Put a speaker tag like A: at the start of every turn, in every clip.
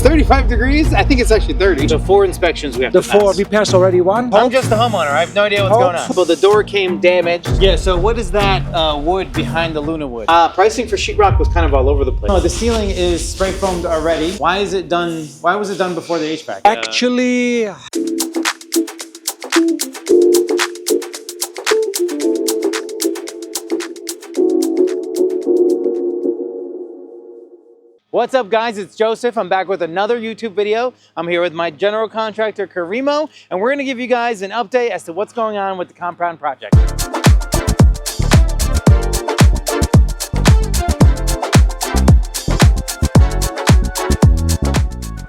A: 35 degrees? I think it's actually 30. So 4 inspections we have to pass.
B: The 4, we passed already 1.
A: I'm just the homeowner. I have no idea what's going on. Well, the door came damaged. Yeah, so what is that wood behind the Luna wood? Pricing for sheetrock was kind of all over the place. Oh, the ceiling is spray foamed already. Why is it done? Why was it done before the HVAC?
B: Actually,
A: What's up, guys? It's Joseph. I'm back with another YouTube video. I'm here with my general contractor, Karimo, and we're going to give you guys an update as to what's going on with the compound project.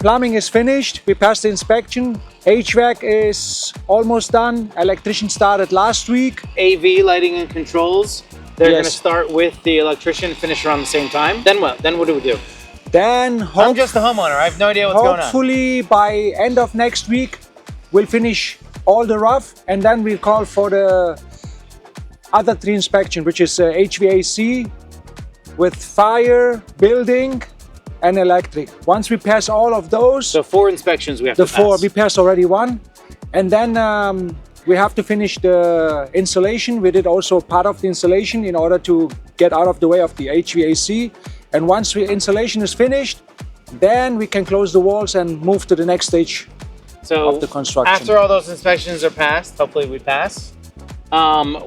B: plumbing is finished. We passed the inspection. HVAC is almost done. Electrician started last week.
A: AV, lighting and controls. They're going to start with the electrician, finish around the same time. Then what? Then what do we do?
B: Then
A: I'm just the homeowner. I have no idea what's going on.
B: Hopefully by end of next week, we'll finish all the rough, and then we'll call for the other 3 inspection, which is HVAC with fire, building, and electric. Once we pass all of those,
A: so 4 inspections we have to pass.
B: The 4, we passed already 1, and then we have to finish the insulation. We did also part of the insulation in order to get out of the way of the HVAC. And once the insulation is finished, then we can close the walls and move to the next stage of the construction.
A: After all those inspections are passed, hopefully we pass,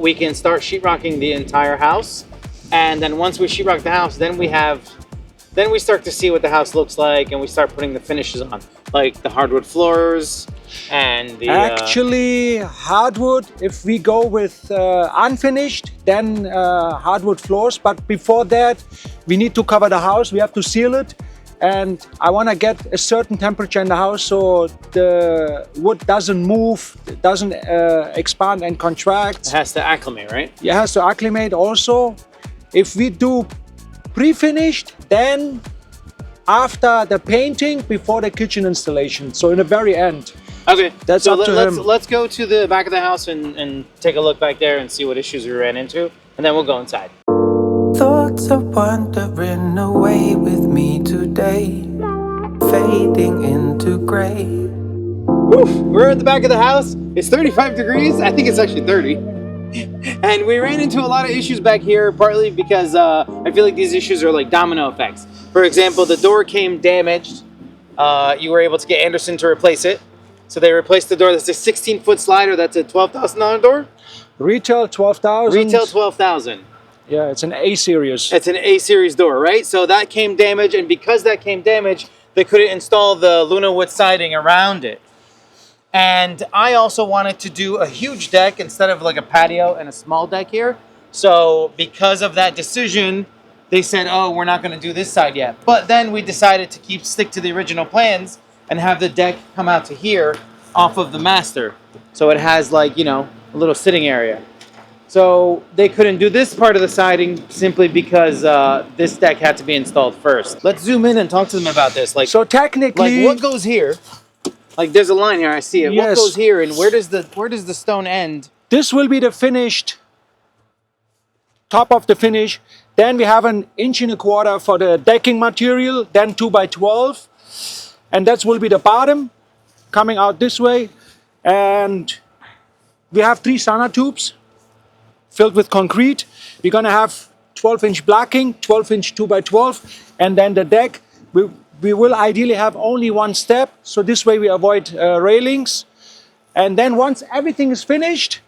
A: we can start sheetrocking the entire house. And then once we sheetrock the house, then we start to see what the house looks like, and we start putting the finishes on, like the hardwood floors and the...
B: Actually, hardwood, if we go with unfinished, then hardwood floors. But before that, we need to cover the house. We have to seal it. And I want to get a certain temperature in the house so the wood doesn't move, doesn't expand and contract.
A: It has to acclimate, right?
B: It has to acclimate also. If we do pre-finished, then after the painting, before the kitchen installation. So in the very end.
A: Okay,
B: that's
A: so
B: up to him.
A: Let's go to the back of the house and take a look back there and see what issues we ran into, and then we'll go inside.
C: Thoughts are wandering away with me today, fading into gray.
A: Woof, we're at the back of the house. It's 35 degrees. I think it's actually 30. And we ran into a lot of issues back here, partly because I feel like these issues are like domino effects. For example, the door came damaged. You were able to get Anderson to replace it. So they replaced the door. That's a 16-foot slider. That's a $12,000 door.
B: Retail 12,000.
A: Retail 12,000.
B: Yeah, it's an A series.
A: It's an A series door, right? So that came damaged, and because that came damaged, they couldn't install the Luna wood siding around it. And I also wanted to do a huge deck instead of like a patio and a small deck here. So because of that decision, they said, oh, we're not going to do this side yet. But then we decided to stick to the original plans and have the deck come out to here off of the master. So it has, like, you know, a little sitting area. So they couldn't do this part of the siding simply because this deck had to be installed first. Let's zoom in and talk to them about this. Like,
B: so technically,
A: like what goes here? Like there's a line here, I see it.
B: Yes.
A: What goes here, and where does the stone end?
B: This will be the finished top of the finish. Then we have 1.25 inches for the decking material, then 2 by 12. And that will be the bottom coming out this way. And we have 3 sauna tubes filled with concrete. We're gonna have 12-inch blocking, 12-inch 2 by 12, and then the deck. We will ideally have only 1 step, so this way we avoid railings. And then once everything is finished,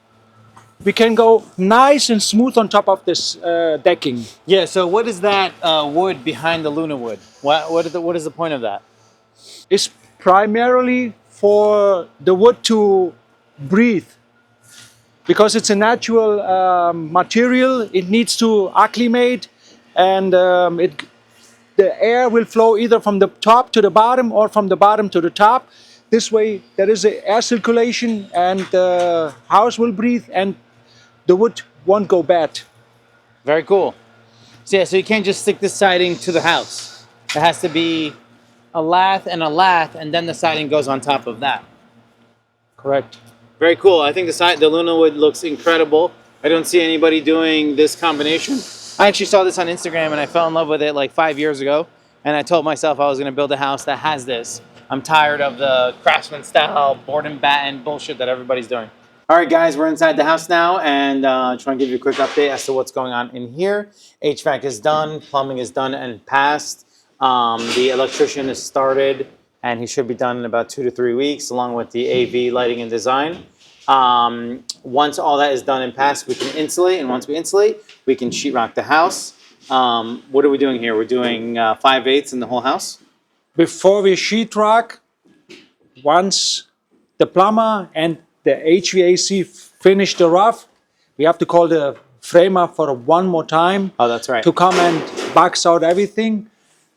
B: we can go nice and smooth on top of this decking.
A: Yeah, so what is that wood behind the Luna wood? What is the point of that?
B: It's primarily for the wood to breathe. Because it's a natural material, it needs to acclimate, and the air will flow either from the top to the bottom or from the bottom to the top. This way there is a air circulation, and the house will breathe and the wood won't go bad.
A: Very cool. So yeah, so you can't just stick this siding to the house. It has to be a lath, and then the siding goes on top of that.
B: Correct. Very
A: cool. I think the Luna wood looks incredible. I don't see anybody doing this combination. I actually saw this on Instagram and I fell in love with it like 5 years ago. and I told myself I was going to build a house that has this. I'm tired of the craftsman style board and batten bullshit that everybody's doing. All right, guys, we're inside the house now, and just want to give you a quick update as to what's going on in here. HVAC is done, plumbing is done and passed. The electrician is started, and he should be done in about 2 to 3 weeks, along with the AV lighting and design. Once all that is done and passed, we can insulate, and once we insulate, we can sheetrock the house. What are we doing here? We're doing 5/8 in the whole house.
B: Before we sheetrock, once the plumber and the HVAC finish the roof, we have to call the framer for one more time.
A: Oh, that's right.
B: To come and box out everything.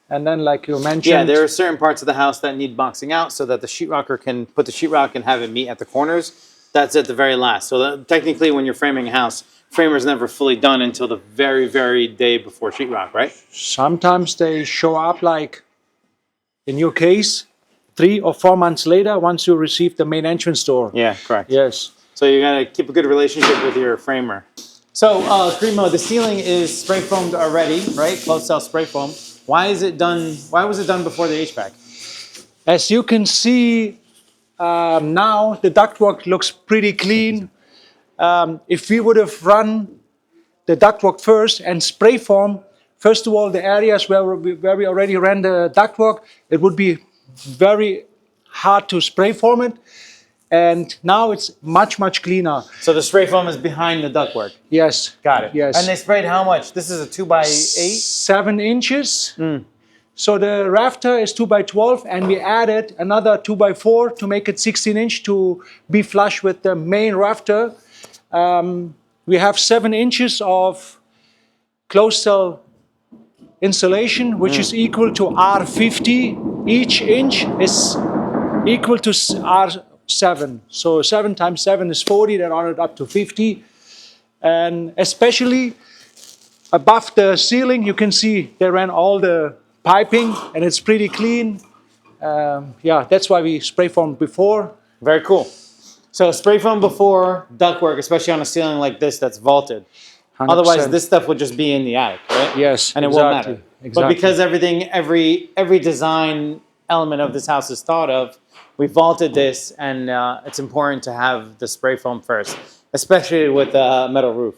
B: And then, like you mentioned,
A: yeah, there are certain parts of the house that need boxing out so that the sheetrocker can put the sheetrock and have it meet at the corners. That's at the very last. So technically, when you're framing a house, framer's never fully done until the very, very day before sheetrock, right?
B: Sometimes they show up, like in your case, 3 or 4 months later, once you receive the main entrance door.
A: Yeah, correct.
B: Yes.
A: So you gotta keep a good relationship with your framer. So, Karimo, the ceiling is spray foamed already, right? Closed cell spray foam. Why is it done? Why was it done before the HVAC?
B: As you can see, now the ductwork looks pretty clean. If we would have run the ductwork first and spray foam, first of all, the areas where we already ran the ductwork, it would be very hard to spray foam it. And now it's much, much cleaner.
A: So the spray foam is behind the ductwork.
B: Yes.
A: Got it.
B: Yes.
A: And they sprayed how much? This is a 2x8?
B: 7 inches. So the rafter is 2x12, and we added another 2x4 to make it 16 inch to be flush with the main rafter. We have 7 inches of closed cell insulation, which is equal to R50. Each inch is equal to R7. So 7 times 7 is 40, that rounded up to 50. And especially above the ceiling, you can see they ran all the piping, and it's pretty clean. Yeah, that's why we spray foamed before.
A: Very cool. So spray foam before ductwork, especially on a ceiling like this that's vaulted.
B: 100%.
A: Otherwise, this stuff would just be in the attic, right?
B: Yes,
A: and it
B: exactly,
A: won't matter.
B: exactly.
A: But because every design element of this house is thought of, we vaulted this, and it's important to have the spray foam first, especially with a metal roof.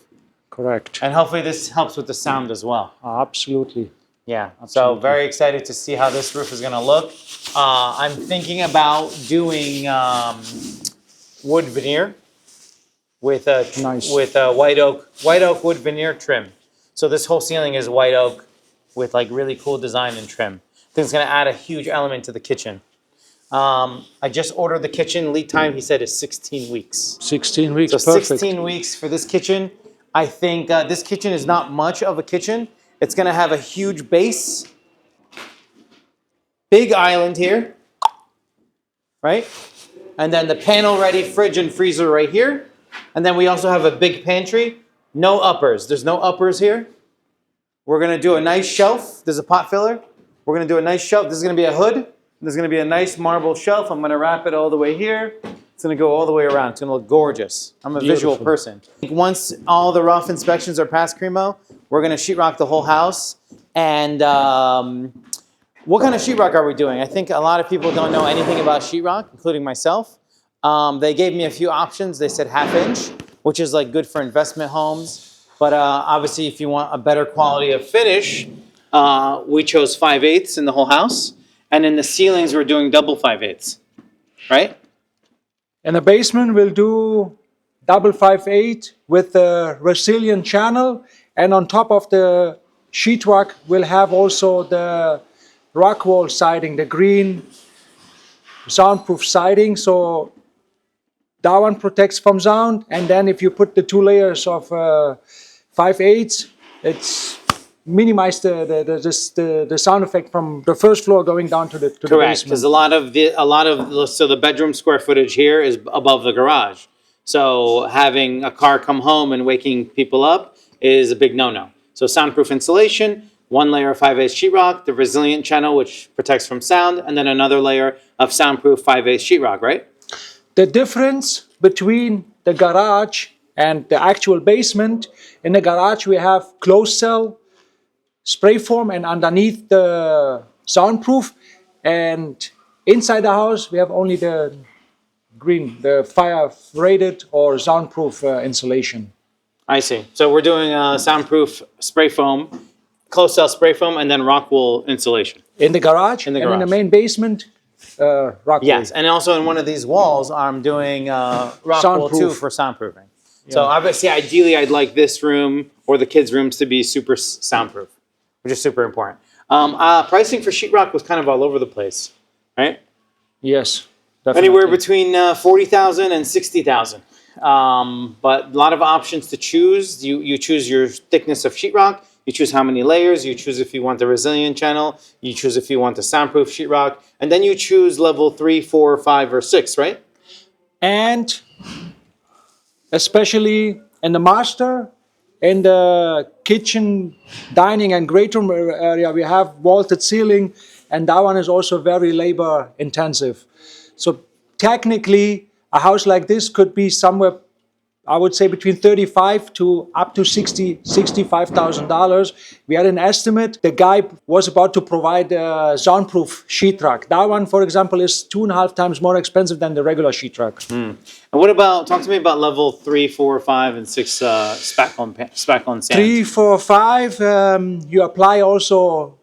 B: Correct.
A: And hopefully this helps with the sound as well.
B: Absolutely.
A: Yeah, so very excited to see how this roof is going to look. I'm thinking about doing wood veneer with a white oak wood veneer trim. So this whole ceiling is white oak with like really cool design and trim. I think it's going to add a huge element to the kitchen. I just ordered the kitchen. Lead time, he said, is 16 weeks.
B: 16 weeks,
A: so
B: perfect.
A: 16 weeks for this kitchen. I think this kitchen is not much of a kitchen. It's going to have a huge base, big island here, right? And then the panel-ready fridge and freezer right here. And then we also have a big pantry. No uppers. There's no uppers here. We're going to do a nice shelf. There's a pot filler. We're going to do a nice shelf. This is going to be a hood. There's going to be a nice marble shelf. I'm going to wrap it all the way here. It's going to go all the way around. It's going to look gorgeous. I'm a visual person. Once all the rough inspections are passed, Karimo, we're going to sheetrock the whole house. And what kind of sheetrock are we doing? I think a lot of people don't know anything about sheetrock, including myself. They gave me a few options. They said 1/2 inch, which is like good for investment homes. But obviously, if you want a better quality of finish, we chose 5/8 in the whole house. And in the ceilings, we're doing double 5/8, right?
B: In the basement, we'll do double 5/8 with the resilient channel. And on top of the sheetrock, we'll have also the rock wall siding, the green soundproof siding. So that one protects from sound. And then if you put the 2 layers of 5/8, it's minimize the sound effect from the first floor going down to the
A: Correct,
B: basement.
A: because so the bedroom square footage here is above the garage. So having a car come home and waking people up is a big no-no. So soundproof insulation, 1 layer of 5/8 sheetrock, the resilient channel which protects from sound, and then another layer of soundproof 5/8 sheetrock, right?
B: The difference between the garage and the actual basement, in the garage we have closed cell spray foam, and underneath the soundproof. And inside the house, we have only the green, the fire rated or soundproof insulation.
A: I see. So we're doing soundproof spray foam, closed cell spray foam, and then rock wool insulation.
B: In the garage,
A: In the
B: and in the
A: garage.
B: main basement, rock wool.
A: Yes, and also in one of these walls, I'm doing rock wool too
B: Soundproof.
A: for soundproofing. So obviously, ideally, I'd like this room or the kids' rooms to be super soundproof, which is super important. Pricing for sheetrock was kind of all over the place, right?
B: Yes, definitely.
A: Anywhere between 40,000 and 60,000. But a lot of options to choose. You choose your thickness of sheetrock. You choose how many layers. You choose if you want the resilient channel. You choose if you want the soundproof sheetrock. And then you choose level 3, 4, 5, or 6, right?
B: And especially in the master, in the kitchen, dining, and great room area, we have vaulted ceiling, and that one is also very labor intensive. So technically, a house like this could be somewhere, I would say, between 35 to up to $65,000. We had an estimate. The guy was about to provide a soundproof sheetrock. That one, for example, is 2.5 times more expensive than the regular sheetrock.
A: And what about, talk to me about level 3, 4, 5, and 6 spackle and sand.
B: 3, 4, 5, you apply also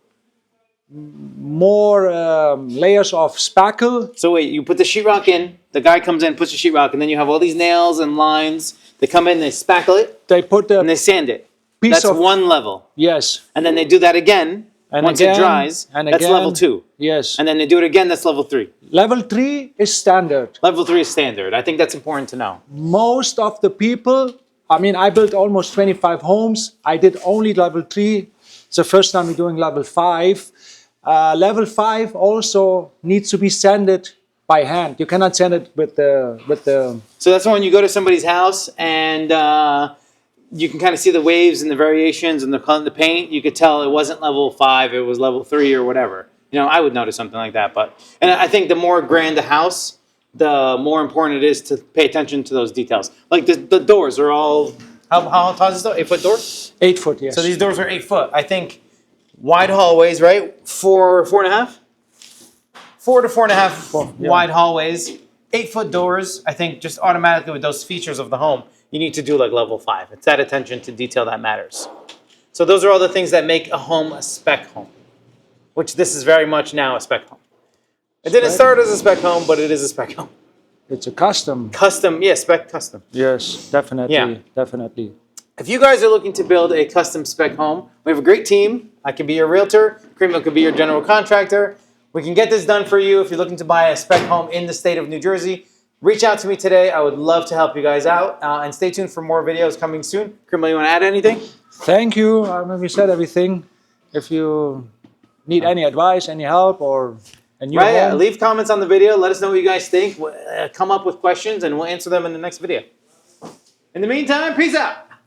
B: more layers of spackle.
A: So wait, you put the sheetrock in, the guy comes in, puts the sheetrock, and then you have all these nails and lines. They come in, they spackle it,
B: They put
A: and
B: a
A: they sand it.
B: piece
A: That's
B: of
A: one level.
B: yes,
A: And then they do that again.
B: and
A: Once
B: again,
A: it dries,
B: and
A: that's
B: again.
A: level 2.
B: Yes,
A: And then they do it again, that's level 3.
B: level 3 is standard.
A: Level 3 is standard. I think that's important to know.
B: Most of the people, I mean, I built almost 25 homes. I did only level 3. It's the first time we're doing level 5. Level 5 also needs to be sanded by hand. You cannot sand it with the
A: So that's when you go to somebody's house and you can kind of see the waves and the variations and the paint. You could tell it wasn't level 5, it was level 3 or whatever. You know, I would notice something like that. And I think the more grand the house, the more important it is to pay attention to those details. Like the doors are all, how tall is this door? 8-foot door?
B: 8 foot, yes.
A: So these doors are 8 foot. I think wide hallways, right? 4.5? 4 to 4.5
B: yeah.
A: wide hallways, 8-foot doors. I think just automatically with those features of the home, you need to do like level 5. It's that attention to detail that matters. So those are all the things that make a home a spec home, which this is very much now a spec home. It didn't start as a spec home, but it is a spec home.
B: It's a custom.
A: Custom, yeah, spec custom.
B: Yes, definitely,
A: Yeah.
B: definitely.
A: If you guys are looking to build a custom spec home, we have a great team. I can be your realtor. Karimo could be your general contractor. We can get this done for you if you're looking to buy a spec home in the state of New Jersey. Reach out to me today. I would love to help you guys out. And stay tuned for more videos coming soon. Karimo, you want to add anything?
B: Thank you. I mean, we said everything. If you need any advice, any help, or a new
A: Right, yeah.
B: home,
A: Leave comments on the video. Let us know what you guys think. Come up with questions, and we'll answer them in the next video. In the meantime, peace out.